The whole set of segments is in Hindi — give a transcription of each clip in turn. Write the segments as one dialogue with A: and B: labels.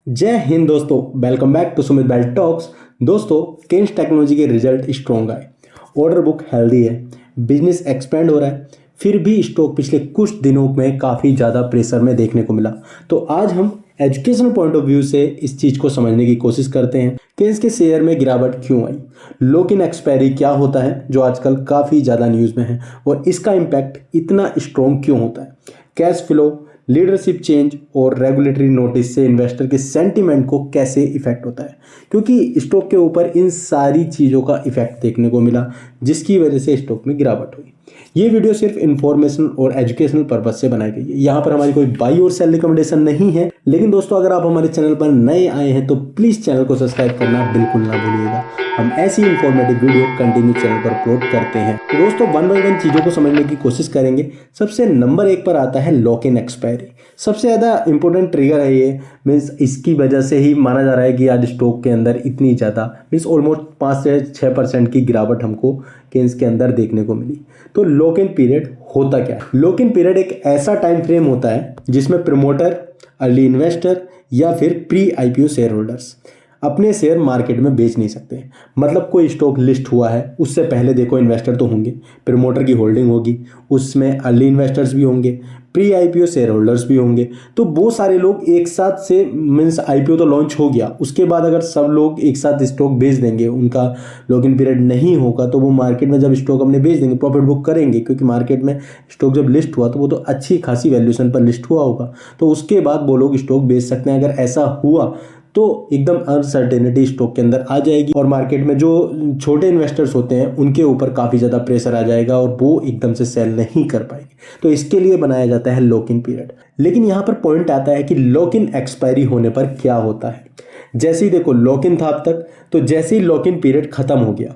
A: जय हिंद दोस्तों, welcome back to Sumit belt talks. दोस्तों, केन्स टेक्नोलॉजी के रिजल्ट स्ट्रॉन्ग आए, ऑर्डर बुक हेल्दी है, बिजनेस एक्सपेंड हो रहा है। फिर भी स्टॉक पिछले कुछ दिनों में काफ़ी ज़्यादा प्रेशर में देखने को मिला। तो आज हम एजुकेशनल पॉइंट ऑफ व्यू से इस चीज़ को समझने की कोशिश करते हैं। केन्स के शेयर में गिरावट क्यों आई, लॉक इन एक्सपायरी क्या होता है जो आजकल काफ़ी ज़्यादा न्यूज़ में है, और इसका इम्पैक्ट इतना स्ट्रॉन्ग क्यों होता है। कैश फ्लो, लीडरशिप चेंज और रेगुलेटरी नोटिस से इन्वेस्टर के सेंटीमेंट को कैसे इफेक्ट होता है, क्योंकि स्टॉक के ऊपर इन सारी चीज़ों का इफेक्ट देखने को मिला जिसकी वजह से स्टॉक में गिरावट हुई। ये वीडियो सिर्फ इन्फॉर्मेशन और एजुकेशनल पर्पज से बनाई गई है। यहाँ पर हमारी कोई बाई और सेल रिकमेंडेशन नहीं है। लेकिन दोस्तों, अगर आप हमारे चैनल पर नए आए हैं तो प्लीज़ चैनल को सब्सक्राइब करना बिल्कुल ना भूलिएगा। हम ऐसी इंफॉर्मेटिव वीडियो कंटिन्यू चैनल पर अपलोड करते हैं। तो दोस्तों, वन बाई वन चीज़ों को समझने की कोशिश करेंगे। सबसे नंबर 1 पर आता है लॉक इन एक्सपायरी। सबसे ज़्यादा इंपॉर्टेंट ट्रिगर है ये। मीन्स इसकी वजह से ही माना जा रहा है कि आज स्टॉक के अंदर इतनी ज़्यादा मीन्स ऑलमोस्ट 5 से 6% की गिरावट हमको केन्स के अंदर देखने को मिली। तो लॉक इन पीरियड होता क्या है? लॉक इन पीरियड एक ऐसा टाइम फ्रेम होता है जिसमें प्रमोटर, अर्ली इन्वेस्टर या फिर प्री आईपीओ शेयर होल्डर्स अपने शेयर मार्केट में बेच नहीं सकते। मतलब कोई स्टॉक लिस्ट हुआ है, उससे पहले देखो इन्वेस्टर तो होंगे, प्रमोटर की होल्डिंग होगी, उसमें अर्ली इन्वेस्टर्स भी होंगे, प्री आईपीओ शेयर होल्डर्स भी होंगे। तो वो सारे लोग एक साथ से मीन्स आईपीओ तो लॉन्च हो गया, उसके बाद अगर सब लोग एक साथ स्टॉक बेच देंगे, उनका लॉक इन पीरियड नहीं होगा, तो वो मार्केट में जब स्टॉक अपने बेच देंगे प्रॉफिट बुक करेंगे, क्योंकि मार्केट में स्टॉक जब लिस्ट हुआ तो वो तो अच्छी खासी वैल्यूएशन पर लिस्ट हुआ होगा। तो उसके बाद वो लोग स्टॉक बेच सकते हैं। अगर ऐसा हुआ तो एकदम अनसर्टेनिटी स्टॉक के अंदर आ जाएगी और मार्केट में जो छोटे इन्वेस्टर्स होते हैं उनके ऊपर काफ़ी ज़्यादा प्रेशर आ जाएगा और वो एकदम से सेल नहीं कर पाएंगे। तो इसके लिए बनाया जाता है लॉक इन पीरियड। लेकिन यहाँ पर पॉइंट आता है कि लॉक इन एक्सपायरी होने पर क्या होता है। जैसे ही देखो लॉक इन था अब तक, तो जैसे ही लॉक इन पीरियड खत्म हो गया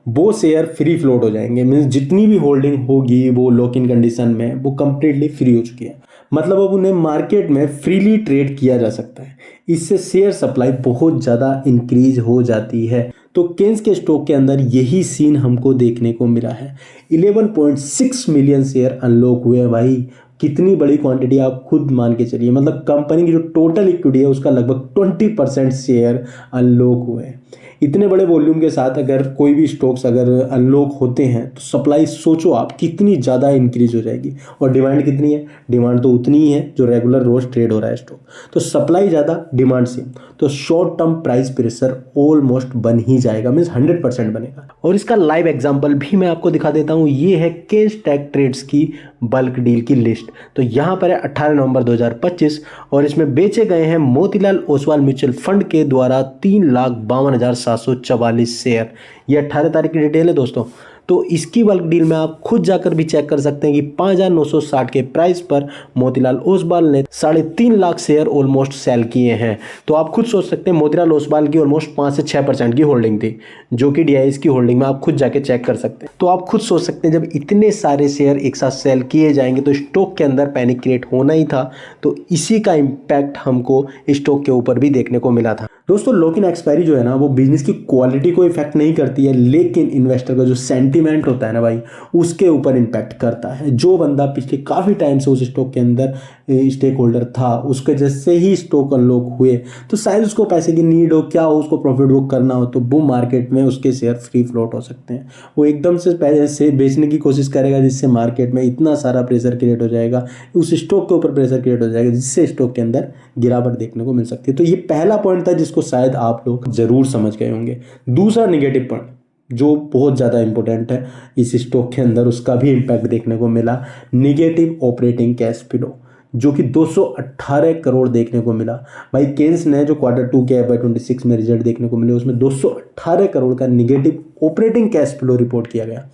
A: वो शेयर फ्री फ्लोट हो जाएंगे। मीन्स जितनी भी होल्डिंग होगी वो लॉक इन कंडीशन में वो कंप्लीटली फ्री हो चुकी है। मतलब अब उन्हें मार्केट में फ्रीली ट्रेड किया जा सकता है। इससे शेयर सप्लाई बहुत ज़्यादा इंक्रीज हो जाती है। तो केन्स के स्टॉक के अंदर यही सीन हमको देखने को मिला है। 11.6 मिलियन शेयर अनलॉक हुए हैं भाई। कितनी बड़ी क्वांटिटी आप खुद मान के चलिए। मतलब कंपनी की जो टोटल इक्विटी है उसका लगभग 20% शेयर अनलॉक हुए हैं। इतने बड़े वॉल्यूम के साथ अगर कोई भी स्टॉक्स अगर अनलॉक होते हैं तो सप्लाई सोचो आप कितनी ज़्यादा इंक्रीज हो जाएगी। और डिमांड कितनी है? डिमांड तो उतनी ही है जो रेगुलर रोज ट्रेड हो रहा है स्टॉक। तो सप्लाई ज़्यादा, डिमांड सेम, तो short term price pressure almost बन ही जाएगा। मीन्स 100% बनेगा। और इसका लाइव एग्जाम्पल भी मैं आपको दिखा देता हूँ। ये है केन्स टेक ट्रेड्स की बल्क डील की लिस्ट। तो यहाँ पर है 18 नवंबर 2025 और इसमें बेचे गए हैं मोतीलाल ओसवाल म्यूचुअल फंड के द्वारा 3,52,744 शेयर। ये 18 तारीख की डिटेल है दोस्तों। तो इसकी बल्क डील में आप खुद जाकर भी चेक कर सकते हैं कि 5,960 के प्राइस पर मोतीलाल ओसवाल ने 3.5 लाख शेयर ऑलमोस्ट सेल किए हैं। तो आप खुद सोच सकते हैं मोतीलाल ओसवाल की ऑलमोस्ट 5 से 6% की होल्डिंग थी, जो कि डीआईएस की होल्डिंग में आप खुद जाके चेक कर सकते हैं। तो आप खुद सोच सकते हैं जब इतने सारे शेयर एक साथ सेल किए जाएंगे तो स्टॉक के अंदर पैनिक क्रिएट होना ही था। तो इसी का इम्पैक्ट हमको स्टॉक के ऊपर भी देखने को मिला था। दोस्तों, लॉक इन एक्सपायरी जो है ना वो बिजनेस की क्वालिटी को इफेक्ट नहीं करती है, लेकिन इन्वेस्टर का जो सेंटीमेंट होता है ना भाई, उसके ऊपर इम्पैक्ट करता है। जो बंदा पिछले काफ़ी टाइम से उस स्टॉक के अंदर स्टेक होल्डर था, उसके जैसे ही स्टॉक अनलॉक हुए तो शायद उसको पैसे की नीड हो, क्या हो, उसको प्रॉफिट बुक करना हो, तो वो मार्केट में उसके शेयर फ्री फ्लोट हो सकते हैं। वो एकदम से पैसे बेचने की कोशिश करेगा जिससे मार्केट में इतना सारा प्रेशर क्रिएट हो जाएगा, उस स्टॉक के ऊपर प्रेशर क्रिएट हो जाएगा जिससे स्टॉक के अंदर गिरावट देखने को मिल सकती है। तो ये पहला पॉइंट था जिसको शायद आप लोग जरूर समझ गए होंगे। दूसरा नेगेटिव पॉइंट जो बहुत ज़्यादा इंपॉर्टेंट है इस स्टॉक के अंदर, उसका भी इम्पैक्ट देखने को मिला, निगेटिव ऑपरेटिंग कैश फ्लो, जो कि 218 करोड़ देखने को मिला। भाई केन्स ने जो Q2 के FY26 में रिजल्ट देखने को मिले उसमें 218 करोड़ का negative operating cash flow report किया गया।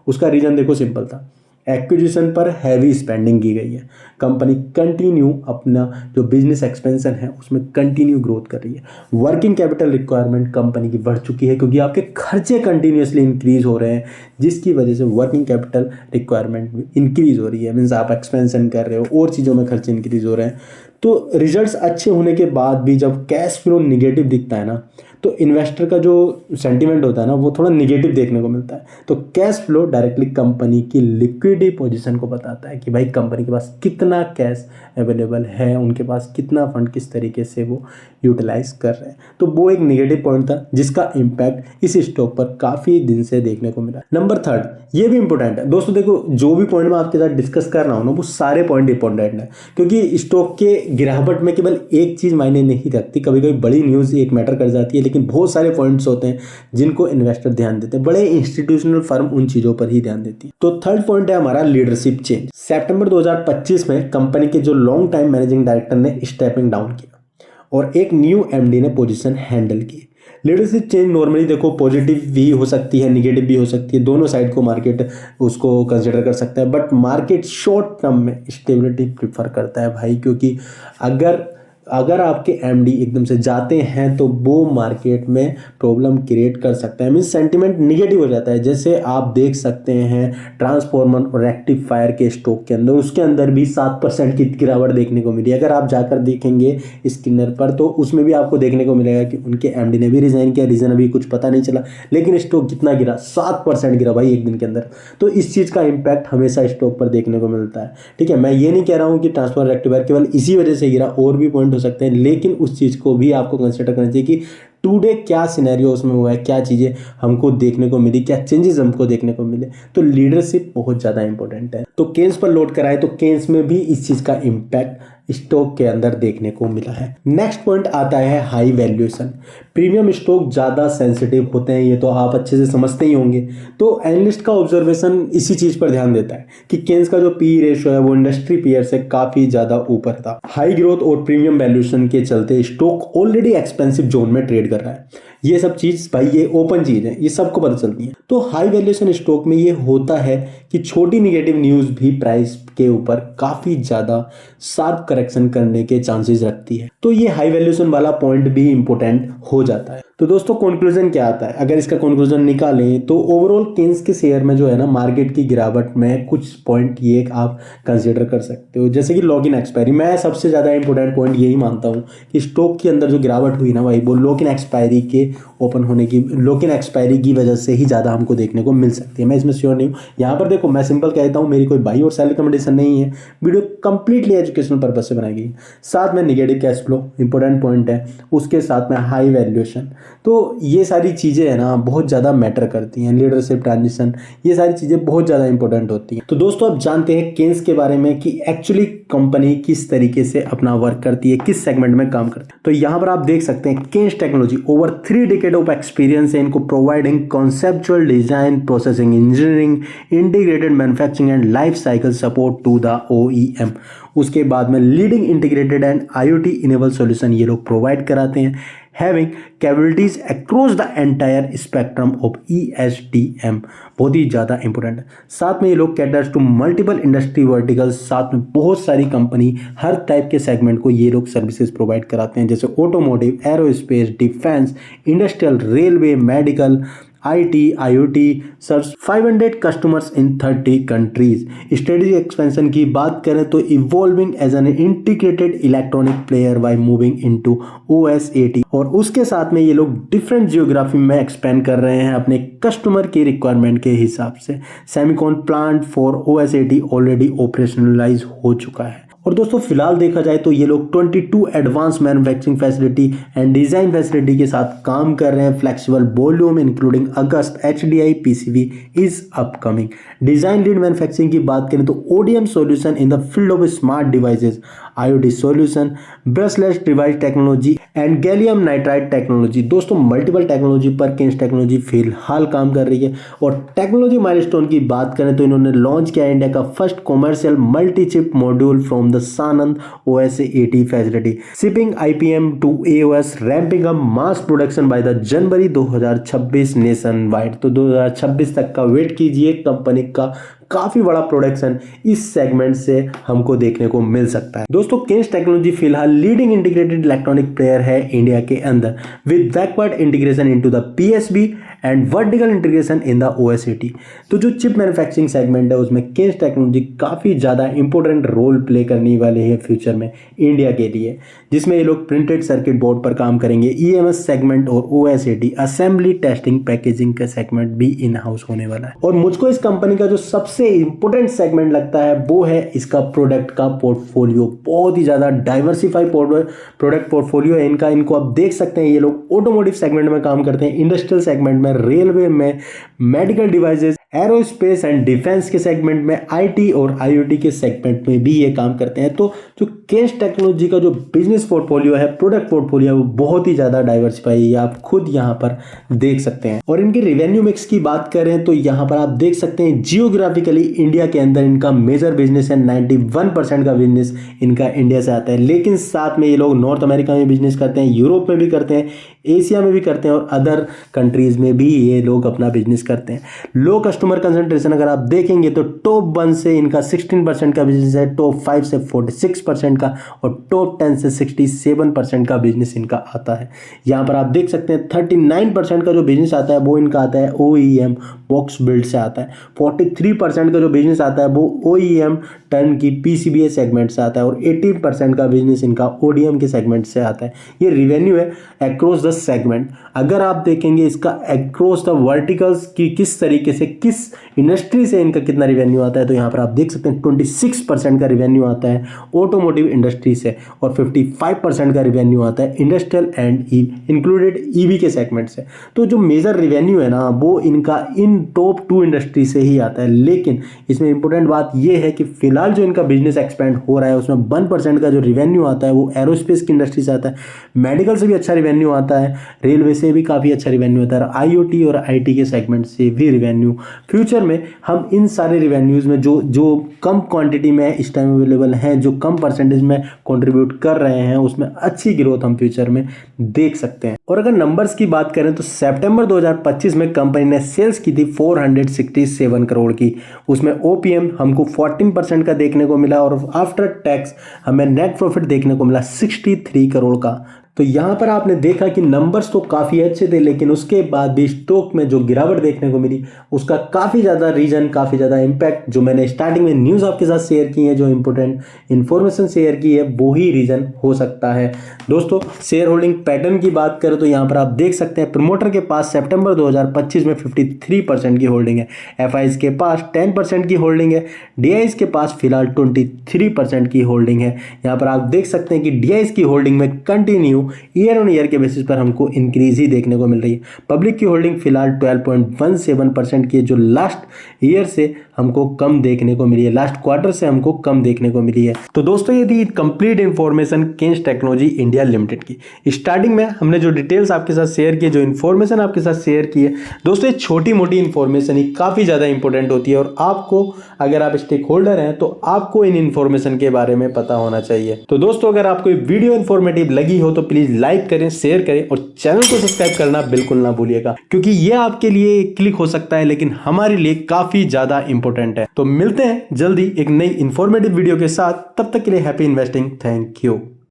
A: उसका रीजन देखो सिंपल था, एक्विजिशन पर हैवी स्पेंडिंग की गई है। कंपनी कंटिन्यू अपना जो बिजनेस एक्सपेंशन है उसमें कंटिन्यू ग्रोथ कर रही है। वर्किंग कैपिटल रिक्वायरमेंट कंपनी की बढ़ चुकी है क्योंकि आपके खर्चे कंटिन्यूसली इंक्रीज हो रहे हैं, जिसकी वजह से वर्किंग कैपिटल रिक्वायरमेंट इंक्रीज हो रही है। मीन्स आप एक्सपेंशन कर रहे हो और चीज़ों में खर्चे इंक्रीज हो रहे हैं। तो रिजल्ट्स अच्छे होने के बाद भी जब कैश फ्लो निगेटिव दिखता है ना, तो इन्वेस्टर का जो सेंटीमेंट होता है ना वो थोड़ा निगेटिव देखने को मिलता है। तो कैश फ्लो डायरेक्टली कंपनी की लिक्विडिटी पोजीशन को बताता है कि भाई कंपनी के पास कितना कैश अवेलेबल है, उनके पास कितना फंड किस तरीके से वो यूटिलाइज कर रहे हैं। तो वो एक निगेटिव पॉइंट था जिसका इम्पैक्ट इस स्टॉक पर काफ़ी दिन से देखने को मिला। नंबर थर्ड, ये भी इंपॉर्टेंट है दोस्तों। देखो, जो भी पॉइंट मैं आपके साथ डिस्कस कर रहा हूँ ना, वो सारे पॉइंट इंपॉर्टेंट है, क्योंकि स्टॉक के गिरावट में केवल एक चीज़ मायने नहीं रखती। कभी कभी बड़ी न्यूज़ एक मैटर कर जाती है, लेकिन बहुत सारे पॉइंट्स होते हैं जिनको इन्वेस्टर ध्यान देते हैं। बड़े इंस्टीट्यूशनल फर्म उन चीज़ों पर ही ध्यान देती है। तो थर्ड पॉइंट है हमारा लीडरशिप चेंज। सितंबर 2025 में कंपनी के जो लॉन्ग टाइम मैनेजिंग डायरेक्टर ने स्टेपिंग डाउन किया और एक न्यू एमडी ने पोजीशन हैंडल की। लीडरशिप चेंज नॉर्मली देखो पॉजिटिव भी हो सकती है, निगेटिव भी हो सकती है, दोनों साइड को मार्केट उसको कंसिडर कर सकता है। बट मार्केट शॉर्ट टर्म में स्टेबिलिटी प्रीफर करता है भाई, क्योंकि अगर आपके एमडी एकदम से जाते हैं तो वो मार्केट में प्रॉब्लम क्रिएट कर सकता है, मीन्स सेंटिमेंट निगेटिव हो जाता है। जैसे आप देख सकते हैं ट्रांसफॉर्मर और रेक्टिफायर के स्टॉक के अंदर, उसके अंदर भी 7% की गिरावट देखने को मिली। अगर आप जाकर देखेंगे स्किनर पर तो उसमें भी आपको देखने को मिलेगा कि उनके एमडी ने भी रिजाइन किया। रीजन अभी कुछ पता नहीं चला, लेकिन स्टॉक कितना गिरा, 7% गिरा भाई एक दिन के अंदर। तो इस चीज़ का इम्पैक्ट हमेशा स्टॉक पर देखने को मिलता है। ठीक है, मैं ये नहीं कह रहा हूँ कि ट्रांसफॉर्मर रेक्टिफायर केवल इसी वजह से गिरा, और भी पॉइंट हो सकते हैं, लेकिन उस चीज़ को भी आपको कंसिडर करना चाहिए कि टुडे क्या सिनेरियो उसमें हुआ है, क्या चीज़ें हमको देखने को मिली, क्या चेंजेस हमको देखने को मिले। तो लीडरशिप बहुत ज़्यादा इंपॉर्टेंट है। तो केन्स पर लोड कराए तो केन्स में भी इस चीज़ का इम्पैक्ट स्टॉक के अंदर देखने को मिला है। नेक्स्ट पॉइंट आता है हाई वैल्यूएशन। प्रीमियम स्टॉक ज़्यादा सेंसिटिव होते हैं, ये तो आप अच्छे से समझते ही होंगे। तो एनालिस्ट का ऑब्जर्वेशन इसी चीज़ पर ध्यान देता है कि केन्स का जो पी रेशियो है वो इंडस्ट्री पीयर से काफ़ी ज़्यादा ऊपर था। हाई ग्रोथ और प्रीमियम वैल्यूएशन के चलते स्टॉक ऑलरेडी एक्सपेंसिव जोन में ट्रेड कर रहा है। ये सब चीज़ भाई ये ओपन चीज़ है, ये सबको पता चलती है। तो हाई वैल्यूएशन स्टॉक में ये होता है कि छोटी निगेटिव न्यूज़ भी प्राइस के ऊपर काफ़ी ज़्यादा शार्प करेक्शन करने के चांसेस रखती है। तो ये हाई वैल्यूएशन वाला पॉइंट भी इंपॉर्टेंट हो जाता है। तो दोस्तों कंक्लूजन क्या आता है, अगर इसका कंक्लूजन निकालें तो ओवरऑल केन्स के शेयर में जो है ना मार्केट की गिरावट में कुछ पॉइंट ये आप कंसीडर कर सकते हो, जैसे कि लॉक इन एक्सपायरी। मैं सबसे ज़्यादा इंपॉर्टेंट पॉइंट यही मानता हूँ कि स्टॉक के अंदर जो गिरावट हुई ना भाई, वो लॉक इन एक्सपायरी के ओपन होने की, लॉक इन एक्सपायरी की वजह से ही ज़्यादा हमको देखने को मिल सकती है। मैं इसमें श्योर नहीं हूँ। यहाँ पर देखो मैं सिंपल कहता हूँ, मेरी कोई बाई और सेल रिकमेंडेशन नहीं है, वीडियो कंप्लीटली एजुकेशनल पर्पज से बनाई गई। साथ में negative cash flow important point है, उसके साथ में हाई वैल्यूएशन। तो ये सारी चीज़ें है ना बहुत ज़्यादा मैटर करती हैं। लीडरशिप ट्रांजिशन, ये सारी चीज़ें बहुत ज़्यादा इंपॉर्टेंट होती हैं। तो दोस्तों आप जानते हैं केन्स के बारे में कि एक्चुअली कंपनी किस तरीके से अपना वर्क करती है, किस सेगमेंट में काम करती है। तो यहाँ पर आप देख सकते हैं Kaynes technology over 3 decade of experience है इनको, providing conceptual design, processing engineering, integrated manufacturing and life cycle support to the OEM। उसके बाद में leading integrated and IoT enable solution ये लोग प्रोवाइड कराते हैं, having capabilities across the entire spectrum of ESDM। बहुत ही ज़्यादा इंपॉर्टेंट है। साथ में ये लोग caters to multiple industry verticals, साथ में बहुत सारी कंपनी हर टाइप के सेगमेंट को ये लोग सर्विसेज प्रोवाइड कराते हैं, जैसे automotive, aerospace, defence, industrial, railway, medical, IT, IoT serves 500 customers in 30 countries. Strategic expansion की बात करें तो evolving as an integrated electronic player by moving into OS80, और उसके साथ में ये लोग डिफरेंट जियोग्राफी में एक्सपेंड कर रहे हैं अपने कस्टमर की रिक्वायरमेंट के हिसाब से। Semicon plant for OS80 already operationalise हो चुका है। और दोस्तों फिलहाल देखा जाए तो ये लोग 22 advance manufacturing facility and design facility के साथ काम कर रहे हैं। Flexible volume including August HDI PCB is upcoming. Design lead manufacturing की बात करें तो ODM solution in the field of smart devices, IoT solution, brushless device technology and gallium nitride technology. दोस्तों मल्टीपल टेक्नोलॉजी पर केन्स टेक्नोलॉजी फिलहाल काम कर रही है। और टेक्नोलॉजी माइलस्टोन की बात करें तो इन्होंने लॉन्च किया इंडिया का first commercial multi chip module from the Sanand OS80 facility, shipping IPM to AOS, ramping up mass production by the January 2026 nation wide. तो 2026 तक का वेट कीजिए, कंपनी का काफ़ी बड़ा प्रोडक्शन इस सेगमेंट से हमको देखने को मिल सकता है। दोस्तों केन्स टेक्नोलॉजी फिलहाल लीडिंग इंटीग्रेटेड इलेक्ट्रॉनिक प्लेयर है इंडिया के अंदर with backward integration into the PSB and vertical integration in the OSAT. तो जो चिप मैन्युफैक्चरिंग सेगमेंट है उसमें केन्स टेक्नोलॉजी काफ़ी ज़्यादा इंपॉर्टेंट रोल प्ले करने वाले हैं फ्यूचर में इंडिया के लिए, जिसमें ये लोग प्रिंटेड सर्किट बोर्ड पर काम करेंगे। ईएमएस सेगमेंट और ओएसएटी असेंबली टेस्टिंग पैकेजिंग का सेगमेंट भी इन हाउस होने वाला है। और मुझको इस कंपनी का जो सबसे इंपॉर्टेंट सेगमेंट लगता है वो है इसका प्रोडक्ट का पोर्टफोलियो। बहुत ही ज़्यादा डाइवर्सिफाइड प्रोडक्ट पोर्टफोलियो है इनका। इनको आप देख सकते हैं ये लोग ऑटोमोटिव सेगमेंट में काम करते हैं, इंडस्ट्रियल सेगमेंट में, रेलवे में, medical devices, aerospace and defence के सेगमेंट में, आईटी और आईओटी के सेगमेंट में भी ये काम करते हैं। तो जो केन्स टेक्नोलॉजी का जो बिजनेस पोर्टफोलियो है, प्रोडक्ट पोर्टफोलियो है, वो बहुत ही ज़्यादा डाइवर्सिफाई है, आप खुद यहाँ पर देख सकते हैं। और इनकी रेवेन्यू मिक्स की बात करें तो यहाँ पर आप देख सकते हैं जियोग्राफिकली इंडिया के अंदर इनका मेजर बिजनेस है। 91% का बिजनेस इनका इंडिया से आता है, लेकिन साथ में ये लोग नॉर्थ अमेरिका में बिजनेस करते हैं, यूरोप में भी करते हैं, एशिया में भी करते हैं और अदर कंट्रीज में भी ये लोग अपना बिजनेस करते हैं। लो कस्टमर कंसंट्रेशन अगर आप देखेंगे तो टॉप 1 से इनका 16% का बिजनेस है, टॉप 5 से 46% का और टॉप 10 से 67% का बिजनेस इनका आता है। यहाँ पर आप देख सकते हैं 39% का जो बिजनेस आता है वो इनका आता है OEM बॉक्स बिल्ड से आता है। 43% का जो बिजनेस आता है वो OEM टर्न की PCBA सेगमेंट से आता है और 18% का बिजनेस इनका ODM के सेगमेंट से आता है। ये रिवेन्यू है अक्रॉस द सेगमेंट। अगर आप देखेंगे इसका अक्रॉस द वर्टिकल्स की किस तरीके से, किस इंडस्ट्री से इनका कितना रिवेन्यू आता है, तो यहाँ पर आप देख सकते हैं 26% का रिवेन्यू आता है ऑटोमोटिव इंडस्ट्री से और 55% का रिवेन्यू आता है इंडस्ट्रियल एंड इंक्लूडेड EV के सेगमेंट से। तो जो मेजर रिवेन्यू है ना वो इनका इन टॉप 2 इंडस्ट्री से ही आता है। लेकिन इसमें इंपॉर्टेंट बात यह है कि फिलहाल जो इनका बिजनेस एक्सपेंड हो रहा है उसमें 1% का जो रिवेन्यू आता है वो एरोस्पेस की इंडस्ट्री से आता है, मेडिकल से भी अच्छा रिवेन्यू आता है, रेलवे से भी काफ़ी अच्छा रिवेन्यू आता है, IoT और IT के सेगमेंट से भी रिवेन्यू। फ्यूचर में हम इन सारे रिवेन्यूज़ में जो कम क्वांटिटी में इस टाइम अवेलेबल हैं, जो कम परसेंटेज में कंट्रीब्यूट कर रहे हैं, उसमें अच्छी ग्रोथ हम फ्यूचर में देख सकते हैं। और अगर नंबर्स की बात करें तो सितंबर 2025 में कंपनी ने सेल्स की थी 467 करोड़ की, उसमें OPM हमको 14% का देखने को मिला और आफ्टर टैक्स हमें नेट प्रॉफिट देखने को मिला 63 करोड़ का। तो यहाँ पर आपने देखा कि नंबर्स तो काफ़ी अच्छे थे, लेकिन उसके बाद भी स्टॉक में जो गिरावट देखने को मिली उसका काफ़ी ज़्यादा रीजन, काफ़ी ज़्यादा इम्पैक्ट जो मैंने स्टार्टिंग में न्यूज़ आपके साथ शेयर की है, जो इंपॉर्टेंट इन्फॉर्मेशन शेयर की है, वो ही रीज़न हो सकता है। दोस्तों शेयर होल्डिंग पैटर्न की बात करें तो यहाँ पर आप देख सकते हैं प्रमोटर के पास सितंबर 2025 में 53% की होल्डिंग है, FIs के पास 10% की होल्डिंग है, DIs के पास फिलहाल 23% की होल्डिंग है। यहाँ पर आप देख सकते हैं कि DIs की होल्डिंग में कंटिन्यू ईयर ऑन ईयर के बेसिस पर हमको इंक्रीज ही देखने को मिल रही है। पब्लिक की होल्डिंग फिलहाल 12.17% की है, जो लास्ट ईयर से हमको कम देखने को मिली है, लास्ट क्वार्टर से हमको कम देखने को मिली है। तो दोस्तों ये थी complete information Kaynes technology India limited की। स्टार्टिंग में हमने जो डिटेल्स आपके साथ शेयर की, जो इन्फॉर्मेशन आपके साथ शेयर की है, दोस्तों ये छोटी मोटी इन्फॉर्मेशन ही काफ़ी ज़्यादा इंपॉर्टेंट होती है और आपको, अगर आप स्टेक होल्डर हैं तो आपको इन इन्फॉर्मेशन के बारे में पता होना चाहिए। तो दोस्तों अगर आपको वीडियो इन्फॉर्मेटिव लगी हो तो प्लीज़ लाइक करें, शेयर करें और चैनल को सब्सक्राइब करना बिल्कुल ना भूलिएगा, क्योंकि ये आपके लिए क्लिक हो सकता है लेकिन हमारे लिए काफ़ी ज़्यादा इंपॉर्टेंट है। तो मिलते हैं जल्दी एक नई इंफॉर्मेटिव वीडियो के साथ, तब तक के लिए हैप्पी इन्वेस्टिंग, थैंक यू।